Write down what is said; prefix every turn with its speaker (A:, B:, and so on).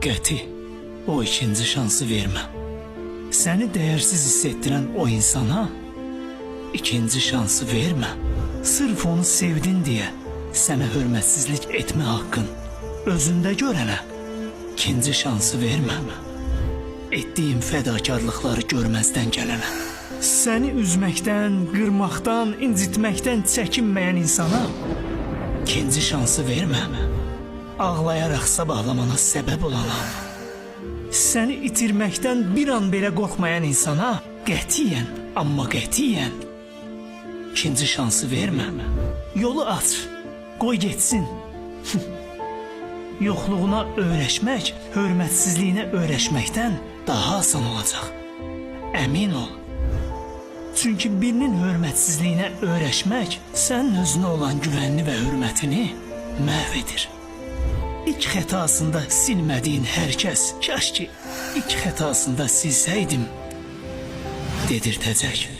A: qəti o ikinci şansı vermə. Səni dəyərsiz hiss etdirən o insana ikinci şansı vermə. Sırf onu sevdin deyə sənə hörmətsizlik etmə haqqın özündə görənə ikinci şansı vermə. Etdiyin fədakarlıqları görməzdən gələnə, səni üzməkdən, qırmaqdan, incitməkdən çəkinməyən insana ikinci şansı vermə. Ağlayaraq sabahlamana səbəb olana, səni itirməkdən bir an belə qorxmayan insana qətiyyən, amma qətiyyən ikinci şansı vermə. Yolu aç, qoy getsin. Yoxluğuna öyrəşmək, hörmətsizliyinə öyrəşməkdən daha asan olacaq. Əmin ol. Çünki birinin hörmətsizliyinə öyrəşmək sənin özünə olan güvənini və hörmətini məhv edir. İlk xətasında silmədiyin hər kəs, kaş ki ilk xətasında silsəydim dedirtəcək.